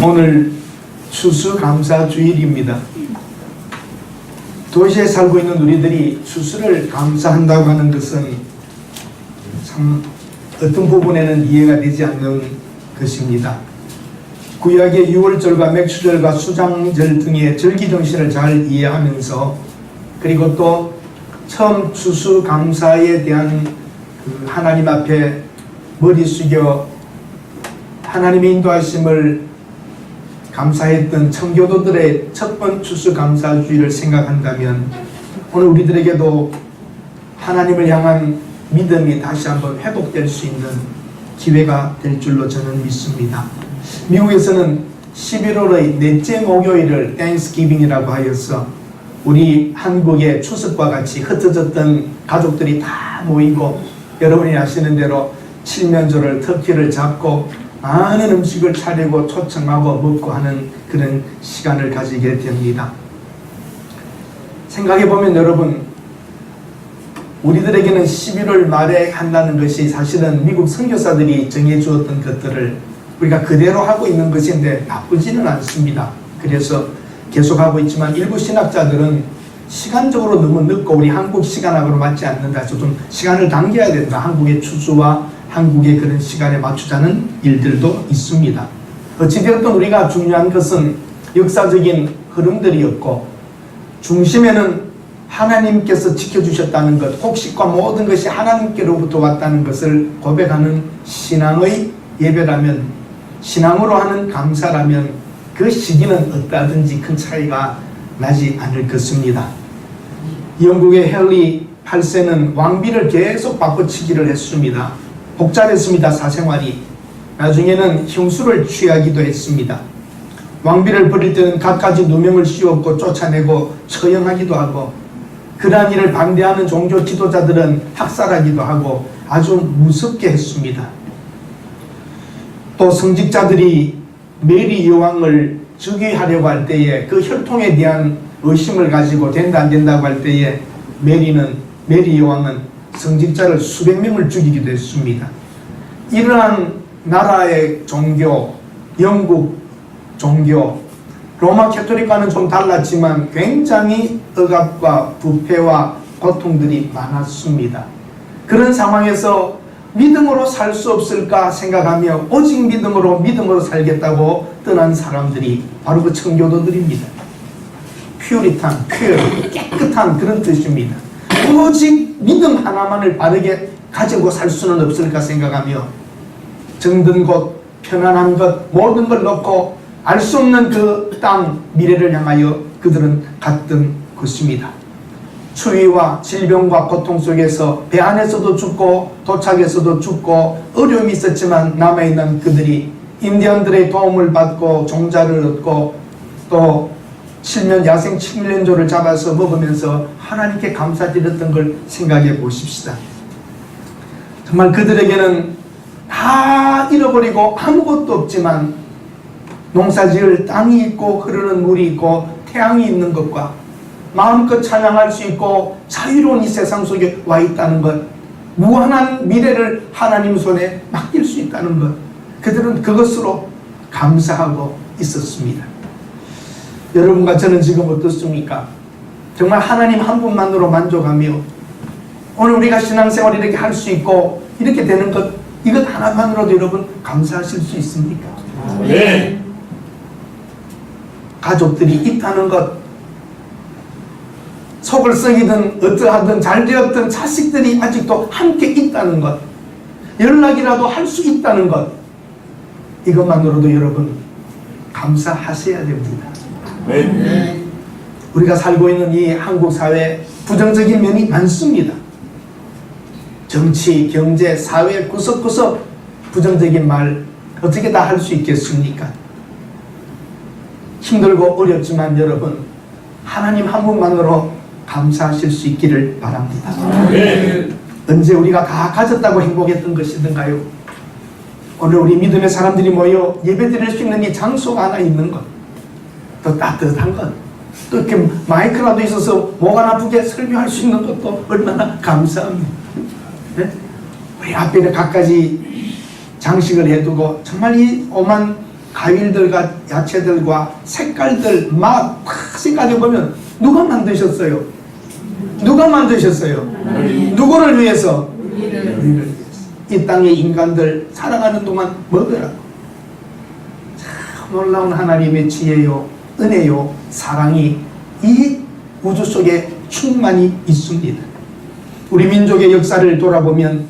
오늘 추수감사주일입니다. 도시에 살고 있는 우리들이 추수를 감사한다고 하는 것은 참 어떤 부분에는 이해가 되지 않는 것입니다. 구약의 유월절과 맥추절과 수장절 등의 절기 정신을 잘 이해하면서, 그리고 또 처음 추수감사에 대한 하나님 앞에 머리 숙여 하나님의 인도하심을 감사했던 청교도들의 첫 번째 추수감사주의를 생각한다면, 오늘 우리들에게도 하나님을 향한 믿음이 다시 한번 회복될 수 있는 기회가 될 줄로 저는 믿습니다. 미국에서는 11월의 넷째 목요일을 땡스기빙이라고 하여서 우리 한국의 추석과 같이 흩어졌던 가족들이 다 모이고, 여러분이 아시는 대로 칠면조를, 터키를 잡고 많은 음식을 차리고 초청하고 먹고 하는 그런 시간을 가지게 됩니다. 생각해보면 여러분, 우리들에게는 11월 말에 한다는 것이 사실은 미국 선교사들이 정해주었던 것들을 우리가 그대로 하고 있는 것인데 나쁘지는 않습니다. 그래서 계속하고 있지만 일부 신학자들은 시간적으로 너무 늦고 우리 한국 시간하고는 맞지 않는다 해서 좀 시간을 당겨야 된다, 한국의 추수와 한국의 그런 시간에 맞추자는 일들도 있습니다. 어찌되었든 우리가 중요한 것은 역사적인 흐름들이었고, 중심에는 하나님께서 지켜주셨다는 것, 곡식과 모든 것이 하나님께로부터 왔다는 것을 고백하는 신앙의 예배라면, 신앙으로 하는 감사라면 그 시기는 어떠하든지 큰 차이가 나지 않을 것입니다. 영국의 헨리 8세는 왕비를 계속 바꿔치기를 했습니다. 복잡했습니다, 사생활이. 나중에는 형수를 취하기도 했습니다. 왕비를 버릴 때는 갖가지 누명을 씌웠고 쫓아내고 처형하기도 하고, 그러한 일을 반대하는 종교 지도자들은 학살하기도 하고 아주 무섭게 했습니다. 또 성직자들이 메리 여왕을 즉위하려고 할 때에 그 혈통에 대한 의심을 가지고 된다 안 된다고 할 때에 메리 여왕은 성직자를 수백 명을 죽이기도 했습니다. 이러한 나라의 종교, 영국 종교, 로마 캐토릭과는 좀 달랐지만 굉장히 억압과 부패와 고통들이 많았습니다. 그런 상황에서 믿음으로 살 수 없을까 생각하며 오직 믿음으로 살겠다고 떠난 사람들이 바로 그 청교도들입니다. 퓨리탄, 깨끗한 그런 뜻입니다. 오직 믿음 하나만을 바르게 가지고 살 수는 없을까 생각하며 정든 곳, 편안한 것, 모든 걸 놓고 알 수 없는 그 땅, 미래를 향하여 그들은 갔던 것입니다. 추위와 질병과 고통 속에서 배 안에서도 죽고 도착에서도 죽고 어려움이 있었지만 남아있는 그들이 인디언들의 도움을 받고 종자를 얻고 또 야생 칠면조를 잡아서 먹으면서 하나님께 감사드렸던 걸 생각해 보십시다. 정말 그들에게는 다 잃어버리고 아무것도 없지만 농사지을 땅이 있고 흐르는 물이 있고 태양이 있는 것과 마음껏 찬양할 수 있고 자유로운 이 세상 속에 와 있다는 것, 무한한 미래를 하나님 손에 맡길 수 있다는 것, 그들은 그것으로 감사하고 있었습니다. 여러분과 저는 지금 어떻습니까? 정말 하나님 한 분만으로 만족하며 오늘 우리가 신앙생활 이렇게 할 수 있고 이렇게 되는 것, 이것 하나만으로도 여러분 감사하실 수 있습니까? 네. 가족들이 있다는 것, 속을 썩이든 어떠하든 잘되었던 자식들이 아직도 함께 있다는 것, 연락이라도 할 수 있다는 것, 이것만으로도 여러분 감사하셔야 됩니다. 네. 우리가 살고 있는 이 한국 사회에 부정적인 면이 많습니다. 정치, 경제, 사회 구석구석 부정적인 말 어떻게 다 할 수 있겠습니까? 힘들고 어렵지만 여러분 하나님 한 분만으로 감사하실 수 있기를 바랍니다. 네. 언제 우리가 다 가졌다고 행복했던 것이든가요? 오늘 우리 믿음의 사람들이 모여 예배드릴 수 있는 이 장소가 하나 있는 것, 또 따뜻한 것, 또 이렇게 마이크라도 있어서 목 안 아프게 설교할 수 있는 것도 얼마나 감사합니다. 네? 우리 앞에 갖가지 장식을 해두고 정말 이 오만 과일들과 야채들과 색깔들 맛 다 생각해 보면 누가 만드셨어요? 누가 만드셨어요? 누구를 위해서? 우리를 위해서. 이 땅의 인간들 살아가는 동안 먹으라고. 참 놀라운 하나님의 지혜요, 은혜요, 사랑이 이 우주 속에 충만히 있습니다. 우리 민족의 역사를 돌아보면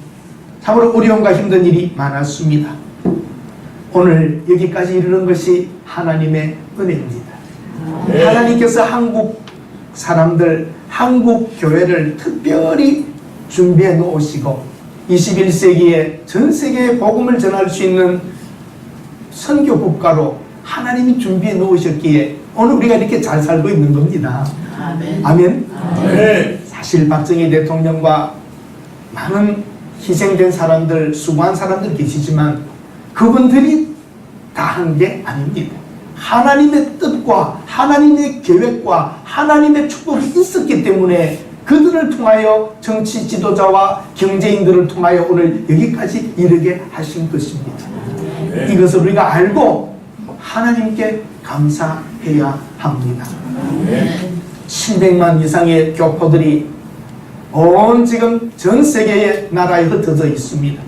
참으로 어려움과 힘든 일이 많았습니다. 오늘 여기까지 이르는 것이 하나님의 은혜입니다. 하나님께서 한국 사람들, 한국 교회를 특별히 준비해 놓으시고 21세기에 전 세계에 복음을 전할 수 있는 선교 국가로 하나님이 준비해 놓으셨기에 오늘 우리가 이렇게 잘 살고 있는 겁니다. 아멘. 아멘. 아멘. 사실 박정희 대통령과 많은 희생된 사람들, 수고한 사람들 계시지만 그분들이 다 한 게 아닙니다. 하나님의 뜻과 하나님의 계획과 하나님의 축복이 있었기 때문에 그들을 통하여 정치 지도자와 경제인들을 통하여 오늘 여기까지 이르게 하신 것입니다. 이것을 우리가 알고 하나님께 감사해야 합니다. 700만 이상의 교포들이 온 지금 전 세계의 나라에 흩어져 있습니다.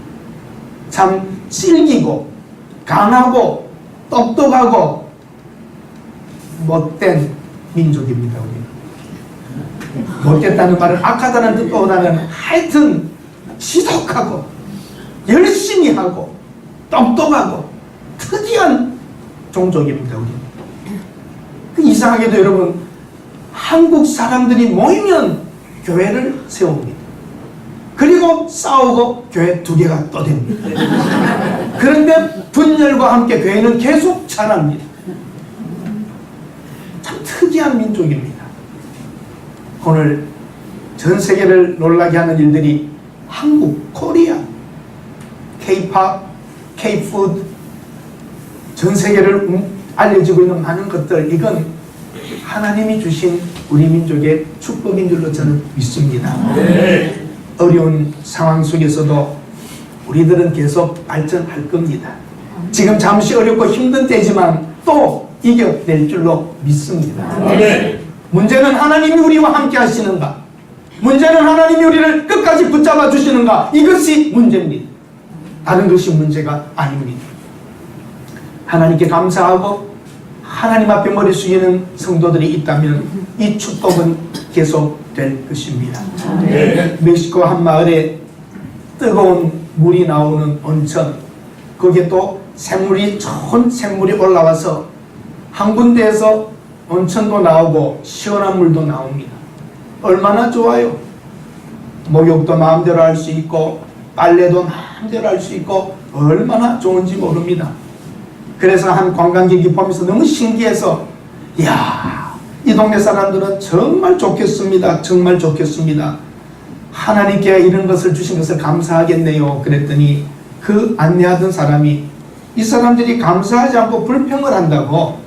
참 질기고 강하고 똑똑하고 못된 민족입니다. 우리는. 못됐다는 말은 악하다는 뜻보다는 하여튼 지독하고 열심히 하고 똑똑하고 특이한 종족입니다. 우리는. 이상하게도 여러분, 한국 사람들이 모이면 교회를 세웁니다. 그리고 싸우고 교회 두 개가 또 됩니다. 그런데 분열과 함께 교회는 계속 자랍니다. 참 특이한 민족입니다. 오늘 전 세계를 놀라게 하는 일들이 한국, 코리아, K-팝, K-푸드, 전 세계를 알려지고 있는 많은 것들, 이건 하나님이 주신 우리 민족의 축복인 줄로 저는 믿습니다. 네. 어려운 상황 속에서도 우리들은 계속 발전할 겁니다. 지금 잠시 어렵고 힘든 때지만 또 이겨낼 줄로 믿습니다. 네. 문제는 하나님이 우리와 함께 하시는가? 문제는 하나님이 우리를 끝까지 붙잡아 주시는가? 이것이 문제입니다. 다른 것이 문제가 아닙니다. 하나님께 감사하고 하나님 앞에 머리 숙이는 성도들이 있다면 이 축복은 계속될 것입니다. 네. 멕시코 한 마을에 뜨거운 물이 나오는 온천, 거기에 또 샘물이, 좋은 샘물이 올라와서 한 군데에서 온천도 나오고 시원한 물도 나옵니다. 얼마나 좋아요. 목욕도 마음대로 할 수 있고 빨래도 마음대로 할 수 있고 얼마나 좋은지 모릅니다. 그래서 한 관광객이 보면서 너무 신기해서, 이야, 이 동네 사람들은 정말 좋겠습니다. 정말 좋겠습니다. 하나님께 이런 것을 주신 것을 감사하겠네요. 그랬더니 그 안내하던 사람이, 이 사람들이 감사하지 않고 불평을 한다고.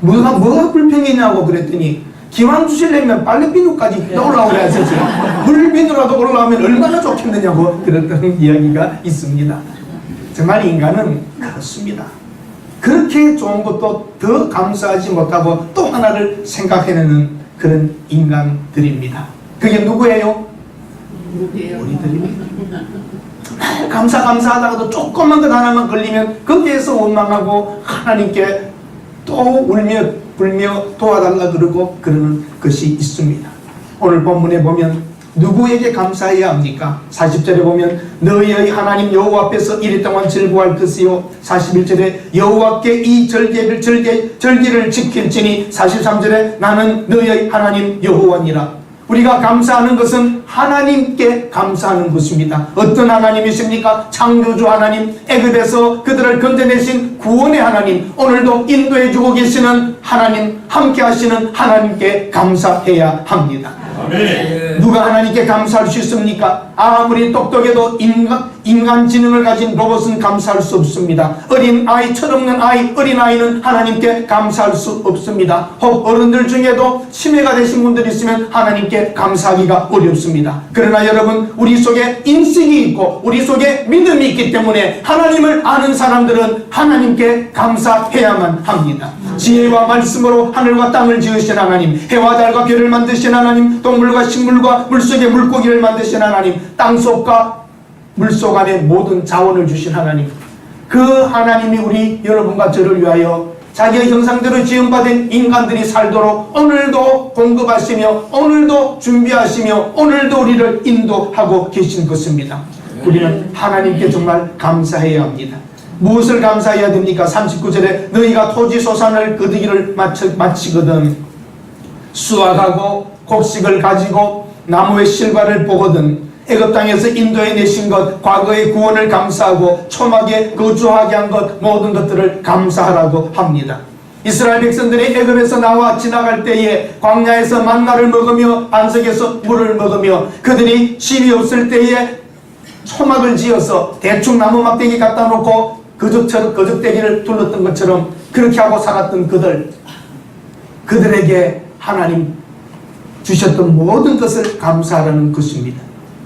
뭐가 불평이냐고 그랬더니, 기왕 주시려면 빨래비누까지 올라오려야지. 물비누라도 올라오면 얼마나 좋겠느냐고 그랬던 이야기가 있습니다. 정말 인간은 그렇습니다. 그렇게 좋은 것도 더 감사하지 못하고 또 하나를 생각해내는 그런 인간들입니다. 그게 누구예요? 우리들입니다. 감사하다가도 조금만 것 하나만 걸리면 거기에서 원망하고 하나님께 또 울며 불며 도와달라 그러고 그러는 것이 있습니다. 오늘 본문에 보면 누구에게 감사해야 합니까? 40절에 보면 너희의 하나님 여호와 앞에서 이랫동안 즐거워할 것이요, 41절에 여호와께 이 절기를 지킬지니, 43절에 나는 너희의 하나님 여호와니라. 우리가 감사하는 것은 하나님께 감사하는 것입니다. 어떤 하나님이십니까? 창조주 하나님, 애굽에서 그들을 건져내신 구원의 하나님, 오늘도 인도해주고 계시는 하나님, 함께 하시는 하나님께 감사해야 합니다. 아멘. 누가 하나님께 감사할 수 있습니까? 아무리 똑똑해도 인간 지능을 가진 로봇은 감사할 수 없습니다. 철없는 어린아이는 하나님께 감사할 수 없습니다. 혹 어른들 중에도 치매가 되신 분들이 있으면 하나님께 감사하기가 어렵습니다. 그러나 여러분, 우리 속에 인식이 있고 우리 속에 믿음이 있기 때문에 하나님을 아는 사람들은 하나님께 감사해야만 합니다. 지혜와 말씀으로 하늘과 땅을 지으신 하나님, 해와 달과 별을 만드신 하나님, 동물과 식물과 물속의 물고기를 만드신 하나님, 땅속과 물속 안에 모든 자원을 주신 하나님, 그 하나님이 우리 여러분과 저를 위하여 자기의 형상대로 지음받은 인간들이 살도록 오늘도 공급하시며 오늘도 준비하시며 오늘도 우리를 인도하고 계신 것입니다. 우리는 하나님께 정말 감사해야 합니다. 무엇을 감사해야 됩니까? 39절에 너희가 토지 소산을 거두기를 마치거든 수확하고 곡식을 가지고 나무의 실과를 보거든 애굽 땅에서 인도해 내신 것, 과거의 구원을 감사하고 초막에 거주하게 한 것, 모든 것들을 감사하라고 합니다. 이스라엘 백성들이 애굽에서 나와 지나갈 때에 광야에서 만나를 먹으며 반석에서 물을 먹으며 그들이 집이 없을 때에 초막을 지어서 대충 나무 막대기 갖다 놓고 거적대기를 둘렀던 것처럼 그렇게 하고 살았던 그들에게 하나님 주셨던 모든 것을 감사하라는 것입니다.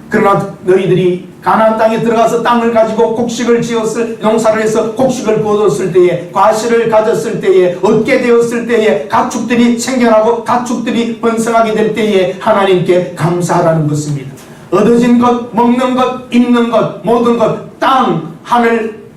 그러나 너희들이 가나안 땅에 들어가서 땅을 가지고 곡식을 지었을, 농사를 해서 곡식을 거뒀을 때에, 과실을 가졌을 때에, 얻게 되었을 때에, 가축들이 생겨나고 가축들이 번성하게 될 때에 하나님께 감사하라는 것입니다. 얻어진 것, 먹는 것, 입는 것, 모든 것, 땅, 하늘,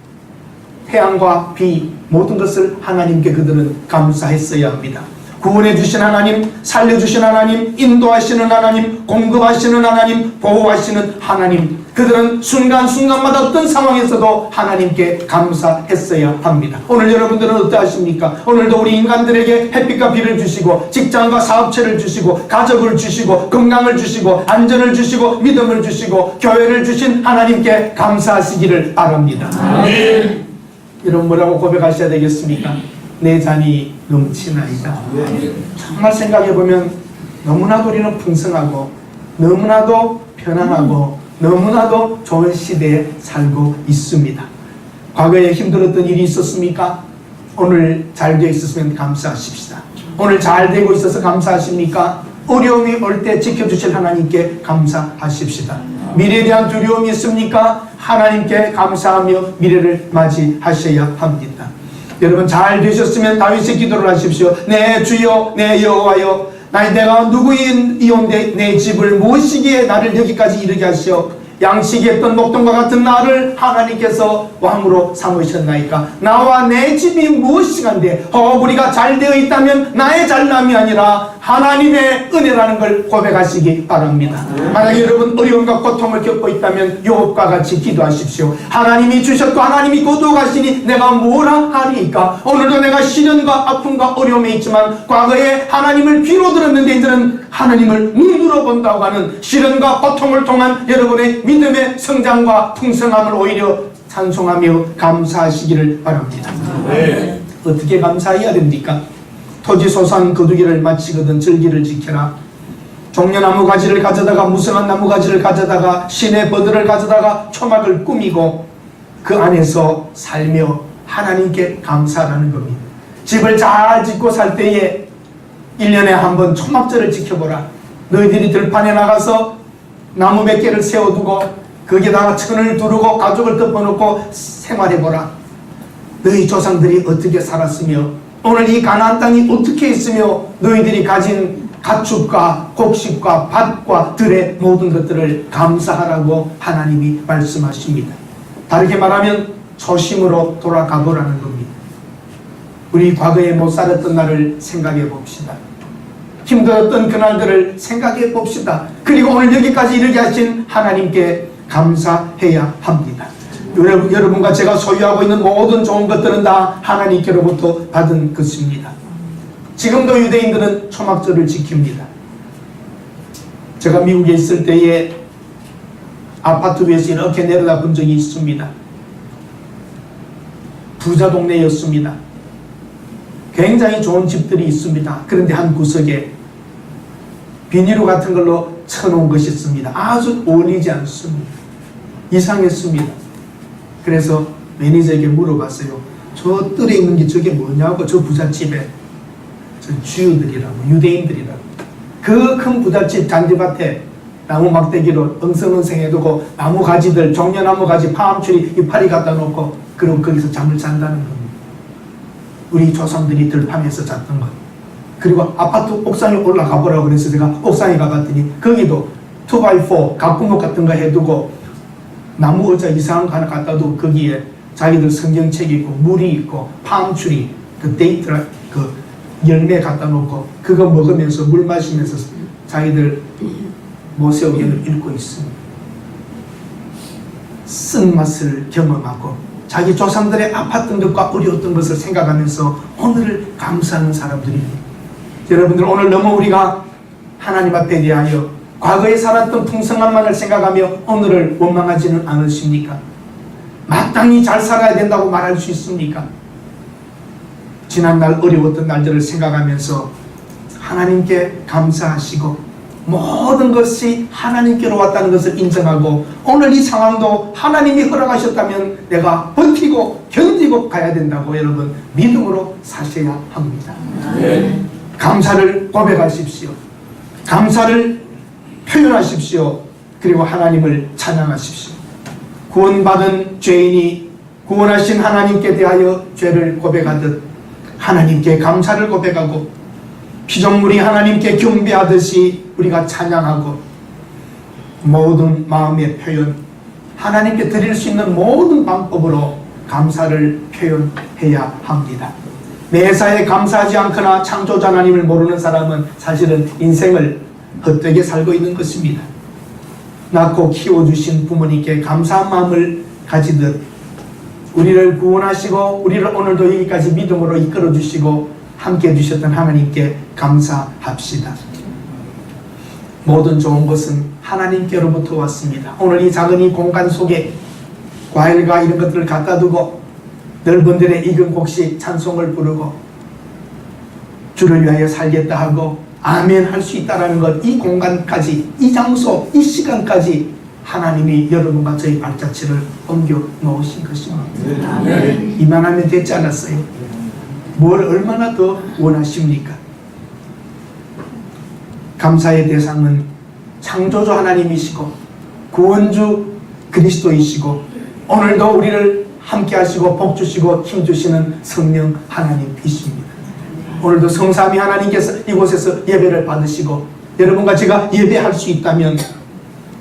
태양과 비, 모든 것을 하나님께 그들은 감사했어야 합니다. 구원해 주신 하나님, 살려주신 하나님, 인도하시는 하나님, 공급하시는 하나님, 보호하시는 하나님, 그들은 순간순간마다 어떤 상황에서도 하나님께 감사했어야 합니다. 오늘 여러분들은 어떠하십니까? 오늘도 우리 인간들에게 햇빛과 비를 주시고 직장과 사업체를 주시고 가족을 주시고 건강을 주시고 안전을 주시고 믿음을 주시고 교회를 주신 하나님께 감사하시기를 바랍니다. 아멘. 여러분 뭐라고 고백하셔야 되겠습니까? 내 잔이 넘치나이다. 정말 생각해보면 너무나도 우리는 풍성하고 너무나도 편안하고 너무나도 좋은 시대에 살고 있습니다. 과거에 힘들었던 일이 있었습니까? 오늘 잘 되어 있었으면 감사하십시다. 오늘 잘 되고 있어서 감사하십니까? 어려움이 올 때 지켜주실 하나님께 감사하십시다. 미래에 대한 두려움이 있습니까? 하나님께 감사하며 미래를 맞이하셔야 합니다. 여러분 잘 되셨으면 다윗의 기도를 하십시오. 내 주여, 내 여호와여, 내가 누구이온데 내 집을 무엇이기에 나를 여기까지 이르게 하시어 양식이 했던 목동과 같은 나를 하나님께서 왕으로 삼으셨나이까. 나와 내 집이 무엇이간데 우리가 잘 되어 있다면 나의 잘남이 아니라 하나님의 은혜라는 걸 고백하시기 바랍니다. 만약 여러분 어려움과 고통을 겪고 있다면 욥과 같이 기도하십시오. 하나님이 주셨고 하나님이 거두어가시니 내가 뭐라 하리이까. 오늘도 내가 시련과 아픔과 어려움에 있지만 과거에 하나님을 귀로 들었는데 이제는 하나님을 눈으로 본다고 하는 시련과 고통을 통한 여러분의 믿음의 성장과 풍성함을 오히려 찬송하며 감사하시기를 바랍니다. 네. 어떻게 감사해야 됩니까? 토지 소산 거두기를 마치거든 절기를 지켜라. 종려나무 가지를 가져다가 무성한 나무 가지를 가져다가 시내 버들을 가져다가 초막을 꾸미고 그 안에서 살며 하나님께 감사하라는 겁니다. 집을 잘 짓고 살 때에 1년에 한 번 초막절을 지켜보라. 너희들이 들판에 나가서 나무 몇 개를 세워두고 거기에다가 천을 두르고 가죽을 덮어놓고 생활해보라. 너희 조상들이 어떻게 살았으며 오늘 이 가나안 땅이 어떻게 있으며 너희들이 가진 가축과 곡식과 밭과 들의 모든 것들을 감사하라고 하나님이 말씀하십니다. 다르게 말하면 초심으로 돌아가 보라는 겁니다. 우리 과거에 못 살았던 날을 생각해 봅시다. 힘들었던 그날들을 생각해 봅시다. 그리고 오늘 여기까지 이르게 하신 하나님께 감사해야 합니다. 여러분과 제가 소유하고 있는 모든 좋은 것들은 다 하나님께로부터 받은 것입니다. 지금도 유대인들은 초막절을 지킵니다. 제가 미국에 있을 때에 아파트 위에서 이렇게 내려다 본 적이 있습니다. 부자 동네였습니다. 굉장히 좋은 집들이 있습니다. 그런데 한 구석에 비닐로 같은 걸로 쳐놓은 것이 있습니다. 아주 어울리지 않습니다. 이상했습니다. 그래서 매니저에게 물어봤어요. 저 뜰에 있는 게 저게 뭐냐고. 저 부잣집에 저 주유들이라고, 유대인들이라고. 그 큰 부잣집 잔디밭에 나무 막대기로 엉성엉성해두고 나무 가지들, 종려나무 가지, 파암추리 이파리 갖다 놓고 그리고 거기서 잠을 잔다는 겁니다. 우리 조상들이 들판에서 잤던 것. 그리고 아파트 옥상에 올라가 보라고 그래서 제가 옥상에 가봤더니 거기도 2x4 각구목 같은 거 해두고 나무 의자 이상한 거 하나 갖다 두고 거기에 자기들 성경책이 있고 물이 있고 팜추리 그 데이트라 그 열매 갖다 놓고 그거 먹으면서 물 마시면서 자기들 모세오경을 읽고 있습니다. 쓴맛을 경험하고 자기 조상들의 아팠던 것과 어려웠던 것을 생각하면서 오늘을 감사하는 사람들입니다. 여러분들 오늘 너무 우리가 하나님 앞에 대하여 과거에 살았던 풍성함만을 생각하며 오늘을 원망하지는 않으십니까? 마땅히 잘 살아야 된다고 말할 수 있습니까? 지난날 어려웠던 날들을 생각하면서 하나님께 감사하시고 모든 것이 하나님께로 왔다는 것을 인정하고 오늘 이 상황도 하나님이 허락하셨다면 내가 버티고 견디고 가야 된다고 여러분 믿음으로 사셔야 합니다. 네. 감사를 고백하십시오. 감사를 표현하십시오. 그리고 하나님을 찬양하십시오. 구원받은 죄인이 구원하신 하나님께 대하여 죄를 고백하듯 하나님께 감사를 고백하고 피조물이 하나님께 경배하듯이 우리가 찬양하고 모든 마음의 표현, 하나님께 드릴 수 있는 모든 방법으로 감사를 표현해야 합니다. 매사에 감사하지 않거나 창조자 하나님을 모르는 사람은 사실은 인생을 헛되게 살고 있는 것입니다. 낳고 키워주신 부모님께 감사한 마음을 가지듯 우리를 구원하시고 우리를 오늘도 여기까지 믿음으로 이끌어주시고 함께 해주셨던 하나님께 감사합시다. 모든 좋은 것은 하나님께로부터 왔습니다. 오늘 이 작은 이 공간 속에 과일과 이런 것들을 갖다 두고 넓은 들에 익은 곡식 찬송을 부르고 주를 위하여 살겠다 하고 아멘 할 수 있다는 것, 이 공간까지, 이 장소, 이 시간까지 하나님이 여러분과 저희 발자취를 옮겨 놓으신 것입니다. 네. 이만하면 되지 않았어요? 뭘 얼마나 더 원하십니까? 감사의 대상은 창조주 하나님이시고 구원주 그리스도이시고 오늘도 우리를 함께 하시고 복 주시고 힘 주시는 성령 하나님이십니다. 오늘도 성삼위 하나님께서 이곳에서 예배를 받으시고 여러분과 제가 예배할 수 있다면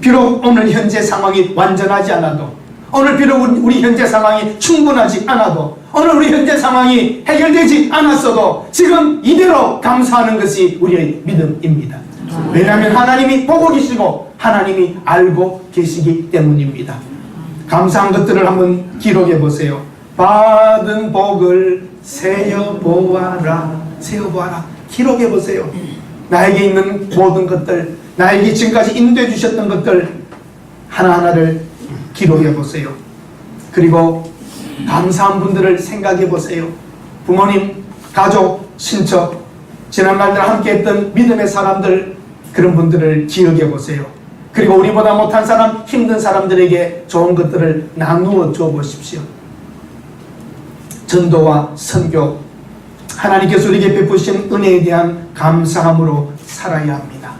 비록 오늘 현재 상황이 완전하지 않아도 오늘 비록 우리 현재 상황이 충분하지 않아도 오늘 우리 현재 상황이 해결되지 않았어도 지금 이대로 감사하는 것이 우리의 믿음입니다. 왜냐하면 하나님이 보고 계시고 하나님이 알고 계시기 때문입니다. 감사한 것들을 한번 기록해 보세요. 받은 복을 세어보아라. 세어보아라. 기록해 보세요. 나에게 있는 모든 것들, 나에게 지금까지 인도해 주셨던 것들 하나하나를 기록해 보세요. 그리고 감사한 분들을 생각해 보세요. 부모님, 가족, 친척, 지난날들 함께했던 믿음의 사람들, 그런 분들을 기억해 보세요. 그리고 우리보다 못한 사람, 힘든 사람들에게 좋은 것들을 나누어 줘 보십시오. 전도와 선교, 하나님께서 우리에게 베푸신 은혜에 대한 감사함으로 살아야 합니다.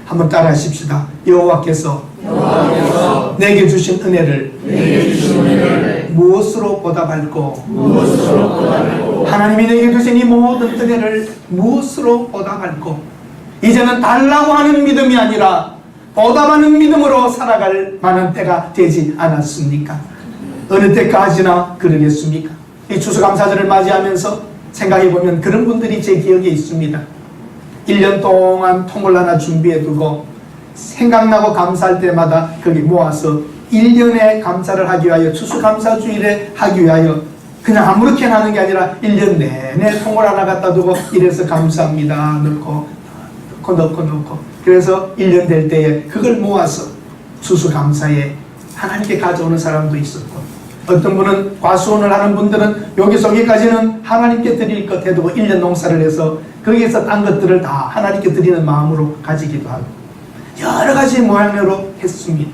한번 따라 하십시다. 여호와께서 내게 주신 은혜를 무엇으로 보답할꼬? 하나님이 내게 주신 이 모든 은혜를 무엇으로 보답할꼬? 이제는 달라고 하는 믿음이 아니라 보답하는 믿음으로 살아갈 만한 때가 되지 않았습니까? 어느 때까지나 그러겠습니까? 이 추수감사절을 맞이하면서 생각해보면 그런 분들이 제 기억에 있습니다. 1년 동안 통을 하나 준비해두고 생각나고 감사할 때마다 거기 모아서 1년에 감사를 하기 위하여 추수감사주일에 하기 위하여 그냥 아무렇게나 하는 게 아니라 1년 내내 통을 하나 갖다 두고 이래서 감사합니다 넣고 그래서 1년 될 때에 그걸 모아서 추수감사에 하나님께 가져오는 사람도 있었고 어떤 분은 과수원을 하는 분들은 여기서 여기까지는 하나님께 드릴 것 해두고 1년 농사를 해서 거기에서 딴 것들을 다 하나님께 드리는 마음으로 가지기도 하고 여러 가지 모양으로 했습니다.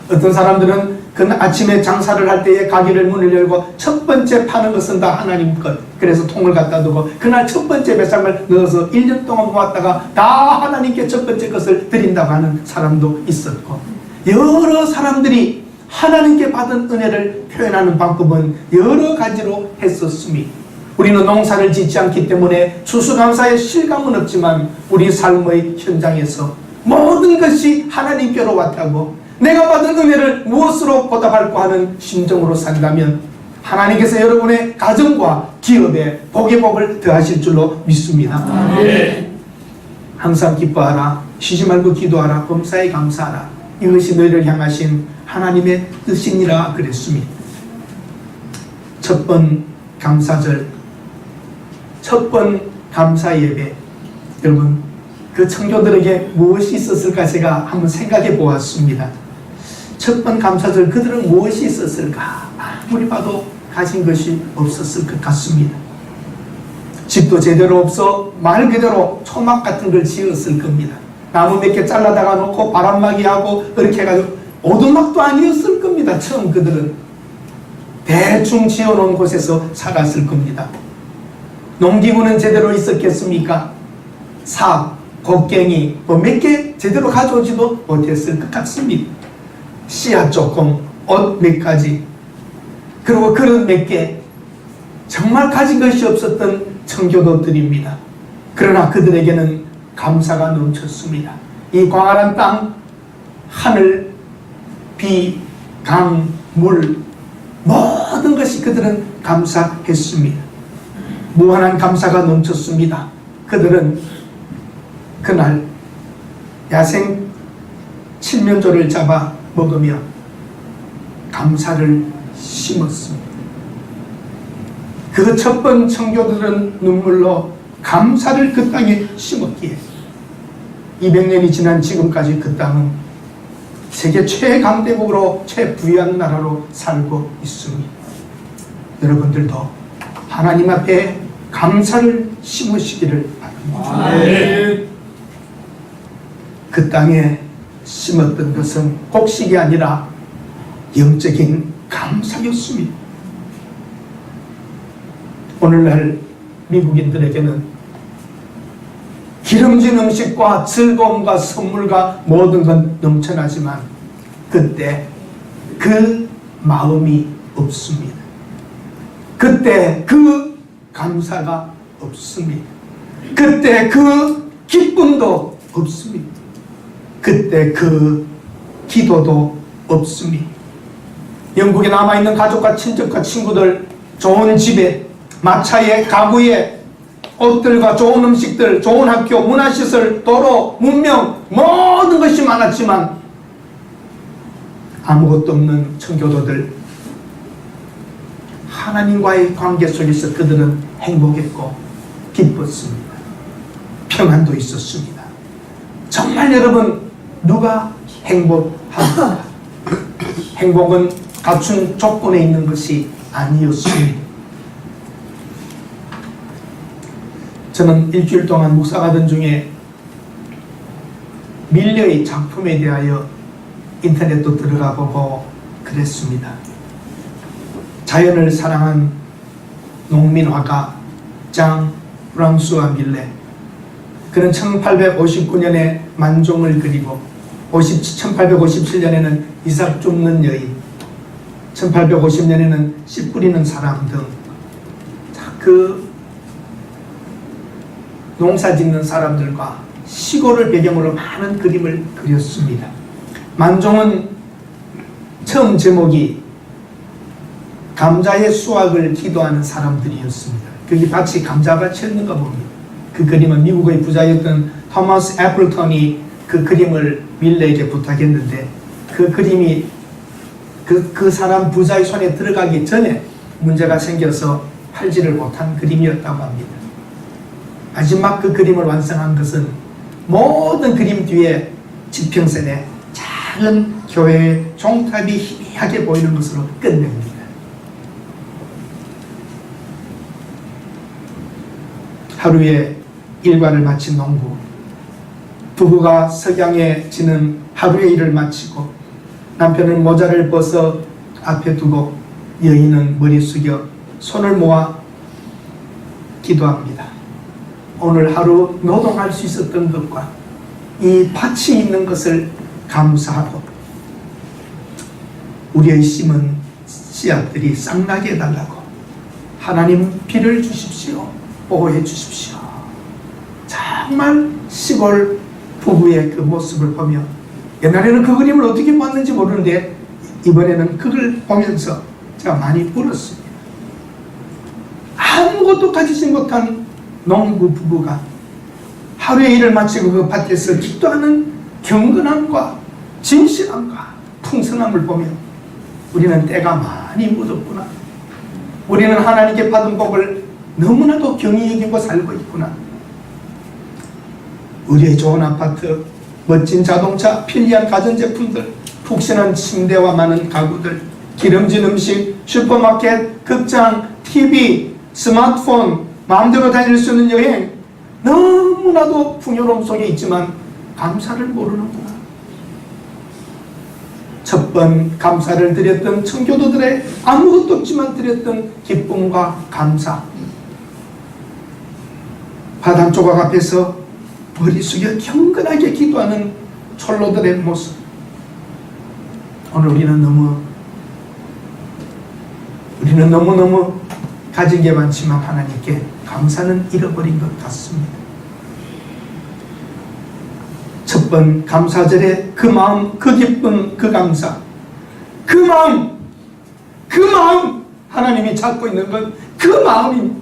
어떤 사람들은 그 아침에 장사를 할 때에 가게를 문을 열고 첫 번째 파는 것은 다 하나님 것. 그래서 통을 갖다 두고 그날 첫 번째 배상을 넣어서 1년 동안 모았다가 다 하나님께 첫 번째 것을 드린다고 하는 사람도 있었고, 여러 사람들이 하나님께 받은 은혜를 표현하는 방법은 여러 가지로 했었습니다. 우리는 농사를 짓지 않기 때문에 추수감사의 실감은 없지만 우리 삶의 현장에서 모든 것이 하나님께로 왔다고, 내가 받은 은혜를 무엇으로 보답할까 하는 심정으로 산다면 하나님께서 여러분의 가정과 기업에 복의 복을 더하실 줄로 믿습니다. 항상 기뻐하라, 쉬지 말고 기도하라, 범사에 감사하라. 이것이 너희를 향하신 하나님의 뜻이니라 그랬습니다. 첫 번 감사절, 첫 번 감사 예배, 여러분 그 청교들에게 무엇이 있었을까 제가 한번 생각해 보았습니다. 첫 번 감사절 그들은 무엇이 있었을까? 아무리 봐도 가진 것이 없었을 것 같습니다. 집도 제대로 없어 말 그대로 초막 같은 걸 지었을 겁니다. 나무 몇 개 잘라다가 놓고 바람막이 하고 그렇게 해가지고 오두막도 아니었을 겁니다. 처음 그들은 대충 지어놓은 곳에서 살았을 겁니다. 농기구는 제대로 있었겠습니까? 삽, 곡괭이 뭐 몇 개 제대로 가져오지도 못했을 것 같습니다. 씨앗 조금, 옷 몇 가지, 그리고 그릇 몇 개, 정말 가진 것이 없었던 청교도들입니다. 그러나 그들에게는 감사가 넘쳤습니다. 이 광활한 땅, 하늘, 비, 강, 물, 모든 것이 그들은 감사했습니다. 무한한 감사가 넘쳤습니다. 그들은 그날 야생 칠면조를 잡아 먹으며 감사를 심었습니다. 그 첫 번 청교들은 눈물로 감사를 그 땅에 심었기에 200년이 지난 지금까지 그 땅은 세계 최강대국으로 최부유한 나라로 살고 있습니다. 여러분들도 하나님 앞에 감사를 심으시기를 바랍니다. 그 땅에 심었던 것은 곡식이 아니라 영적인 감사였습니다. 오늘날 미국인들에게는 기름진 음식과 즐거움과 선물과 모든 건 넘쳐나지만 그때 그 마음이 없습니다. 그때 그 감사가 없습니다. 그때 그 기쁨도 없습니다. 그때 그 기도도 없습니다. 영국에 남아있는 가족과 친척과 친구들, 좋은 집에, 마차에, 가구에, 옷들과 좋은 음식들, 좋은 학교, 문화시설, 도로, 문명, 모든 것이 많았지만 아무것도 없는 청교도들, 하나님과의 관계 속에서 그들은 행복했고 기뻤습니다. 평안도 있었습니다. 정말 여러분, 누가 행복합니까? 행복은 갖춘 조건에 있는 것이 아니었습니다. 저는 일주일 동안 묵상하던 중에 밀려의 작품에 대하여 인터넷도 들어가 보고 그랬습니다. 자연을 사랑한 농민화가 장 프랑수아 밀레, 그는 1859년에 만종을 그리고 1857년에는 이삭 줍는 여인, 1850년에는 씨 뿌리는 사람 등 그 농사 짓는 사람들과 시골을 배경으로 많은 그림을 그렸습니다. 만종은 처음 제목이 감자의 수확을 기도하는 사람들이었습니다. 거기 밭이 감자밭이었는가 봅니다. 그 그림은 미국의 부자였던 토마스 애플턴이 그 그림을 밀레에게 부탁했는데 그 그림이 그 사람 부자의 손에 들어가기 전에 문제가 생겨서 팔지를 못한 그림이었다고 합니다. 마지막 그 그림을 완성한 것은 모든 그림 뒤에 지평선에 작은 교회의 종탑이 희미하게 보이는 것으로 끝냅니다. 하루에 일과를 마친 농부 부부가 석양에 지는 하루의 일을 마치고 남편은 모자를 벗어 앞에 두고 여인은 머리 숙여 손을 모아 기도합니다. 오늘 하루 노동할 수 있었던 것과 이 밭이 있는 것을 감사하고 우리의 심은 씨앗들이 싹나게 해달라고 하나님 비를 주십시오. 보호해 주십시오. 정말 시골 부부의 그 모습을 보며 옛날에는 그 그림을 어떻게 봤는지 모르는데 이번에는 그걸 보면서 제가 많이 울었습니다. 아무것도 가지지 못한 농부 부부가 하루의 일을 마치고 그 밭에서 기도하는 경건함과 진실함과 풍성함을 보며 우리는 때가 많이 묻었구나. 우리는 하나님께 받은 복을 너무나도 경히 여기고 살고 있구나. 우리의 좋은 아파트, 멋진 자동차, 편리한 가전제품들, 푹신한 침대와 많은 가구들, 기름진 음식, 슈퍼마켓, 극장, TV, 스마트폰, 마음대로 다닐 수 있는 여행, 너무나도 풍요로움 속에 있지만 감사를 모르는구나. 첫 번 감사를 드렸던 청교도들의 아무것도 없지만 드렸던 기쁨과 감사, 바닥 조각 앞에서 머리 숙여 경건하게 기도하는 철로들의 모습, 오늘 우리는 너무너무 가진 게 많지만 하나님께 감사는 잃어버린 것 같습니다. 첫 번 감사절에 그 마음, 그 기쁨, 그 감사, 그 마음 하나님이 찾고 있는 건 그 마음입니다.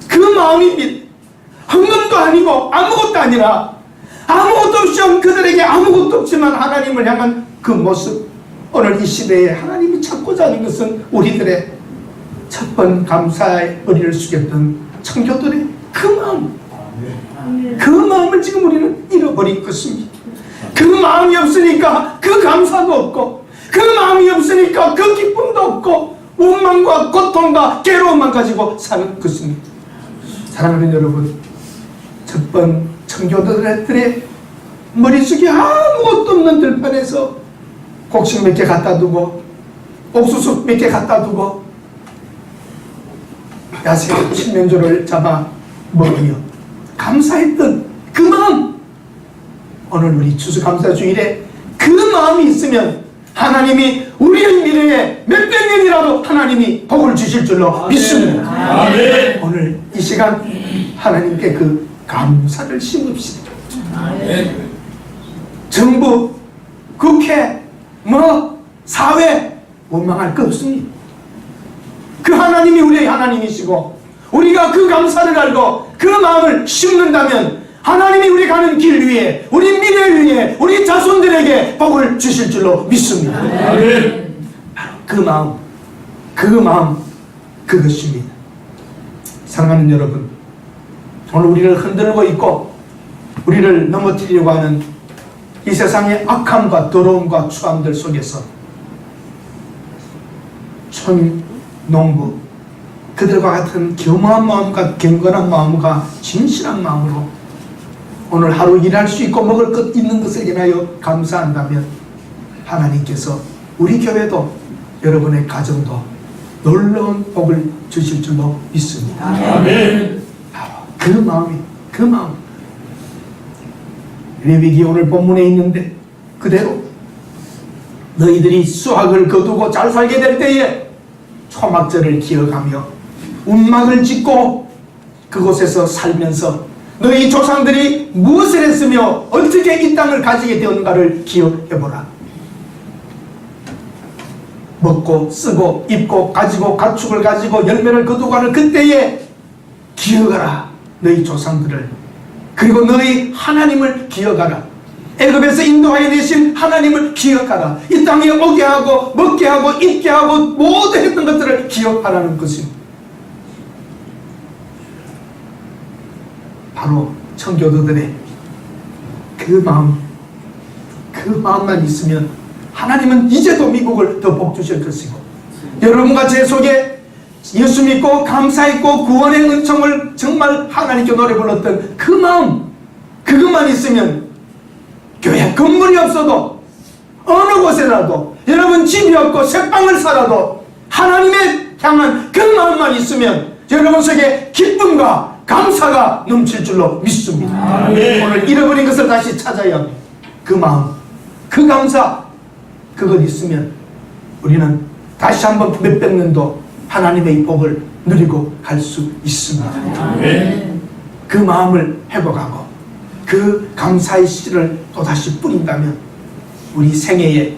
그 마음입니다. 헌금도 아니고 아무것도 아니라 아무것도 없이 그들에게 아무것도 없지만 하나님을 향한 그 모습, 오늘 이 시대에 하나님이 찾고자 하는 것은 우리들의 첫 번 감사의 머리를 숙였던 청교도들의 그 마음, 그 마음을 지금 우리는 잃어버린 것입니다. 그 마음이 없으니까 그 감사도 없고, 그 마음이 없으니까 그 기쁨도 없고, 원망과 고통과 괴로움만 가지고 사는 것입니다. 사랑하는 여러분, 첫 번 청교도들의 머리숙이 아무것도 없는 들판에서 곡식 몇 개 갖다 두고 옥수수 몇 개 갖다 두고 야생 칠면조를 잡아 먹으며 감사했던 그 마음, 오늘 우리 추수감사주일에 그 마음이 있으면 하나님이 우리의 미래에 몇백 년이라도 하나님이 복을 주실 줄로 믿습니다. 아멘. 오늘 이 시간 하나님께 그 감사를 심읍시다. 아멘. 정부, 국회, 사회 원망할 거 없습니다. 그 하나님이 우리의 하나님이시고 우리가 그 감사를 알고 그 마음을 심는다면 하나님이 우리 가는 길 위에, 우리 미래 위에, 우리 자손들에게 복을 주실 줄로 믿습니다. 아멘. 바로 그 마음, 그것입니다. 사랑하는 여러분, 오늘 우리를 흔들고 있고 우리를 넘어뜨리려고 하는 이 세상의 악함과 더러움과 추함들 속에서 촌농부, 그들과 같은 겸허한 마음과 경건한 마음과 진실한 마음으로 오늘 하루 일할 수 있고 먹을 것 있는 것을 인하여 감사한다면 하나님께서 우리 교회도 여러분의 가정도 놀라운 복을 주실 줄로 믿습니다. 아멘. 바로 그 마음. 레위기 오늘 본문에 있는데 그대로 너희들이 수확을 거두고 잘 살게 될 때에 초막절을 기억하며 운막을 짓고 그곳에서 살면서 너희 조상들이 무엇을 했으며 어떻게 이 땅을 가지게 되었는가를 기억해보라. 먹고 쓰고 입고 가지고 가축을 가지고 열매를 거두고하는 그때에 기억하라. 너희 조상들을, 그리고 너희 하나님을 기억하라. 애굽에서 인도하여 내신 하나님을 기억하라. 이 땅에 오게 하고 먹게 하고 입게 하고 모두 했던 것들을 기억하라는 것입니다. 바로 청교도들의 그 마음만 있으면 하나님은 이제도 미국을 더 복 주실 것이고 여러분과 제 속에 예수 믿고 감사했고 구원의 은총을 정말 하나님께 노래 불렀던 그 마음, 그것만 있으면 교회 건물이 없어도 어느 곳에라도 여러분 집이 없고 새방을 살아도 하나님의 향한 그 마음만 있으면 여러분 속에 기쁨과 감사가 넘칠 줄로 믿습니다. 아멘. 오늘 잃어버린 것을 다시 찾아야 합니다. 그 마음, 그 감사, 그것 있으면 우리는 다시 한번 몇백 년도 하나님의 복을 누리고 갈 수 있습니다. 아멘. 그 마음을 회복하고 그 감사의 씨를 또다시 뿌린다면 우리 생애에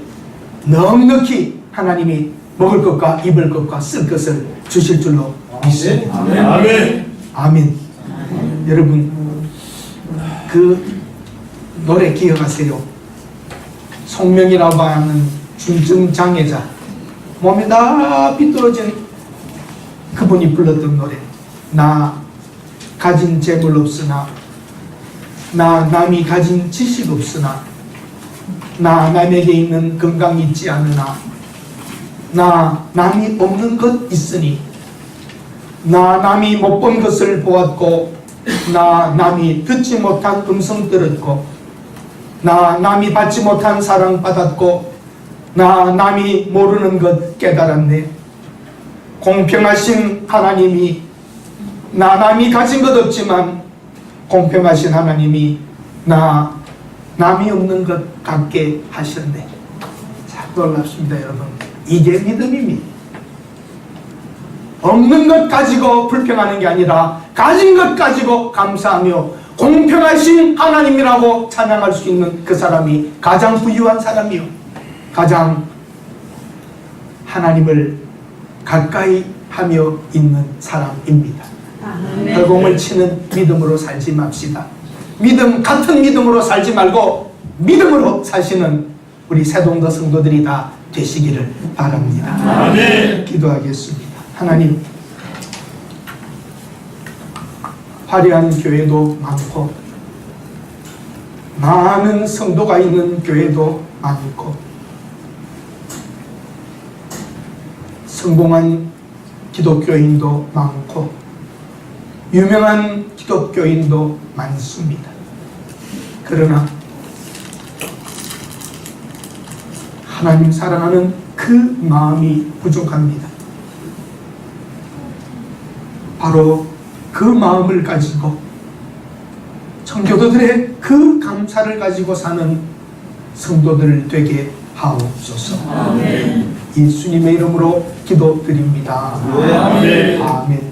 넉넉히 하나님이 먹을 것과 입을 것과 쓸 것을 주실 줄로 믿습니다. 아멘. 아멘. 여러분 그 노래 기억하세요. 송명이라고 하는 중증장애자, 몸이 다 비뚤어진 그분이 불렀던 노래. 나 가진 재물 없으나, 나 남이 가진 지식 없으나, 나 남에게 있는 건강 있지 않으나, 나 남이 없는 것 있으니, 나 남이 못 본 것을 보았고, 나 남이 듣지 못한 음성 들었고, 나 남이 받지 못한 사랑 받았고, 나 남이 모르는 것 깨달았네. 공평하신 하나님이 나 남이 가진 것 없지만 공평하신 하나님이 나 남이 없는 것 갖게 하셨네. 참 놀랍습니다, 여러분. 이게 믿음입니다. 없는 것 가지고 불평하는 게 아니라 가진 것 가지고 감사하며 공평하신 하나님이라고 찬양할 수 있는 그 사람이 가장 부유한 사람이요, 가장 하나님을 가까이 하며 있는 사람입니다. 허공을 치는 믿음으로 살지 맙시다. 믿음 같은 믿음으로 살지 말고 믿음으로 사시는 우리 새동도 성도들이 다 되시기를 바랍니다. 아멘. 기도하겠습니다. 하나님, 화려한 교회도 많고 많은 성도가 있는 교회도 많고 성공한 기독교인도 많고 유명한 기독교인도 많습니다. 그러나 하나님 사랑하는 그 마음이 부족합니다. 바로 그 마음을 가지고 청교도들의 그 감사를 가지고 사는 성도들 되게 하옵소서. 아멘. 예수님의 이름으로 기도드립니다. 아멘. 아멘.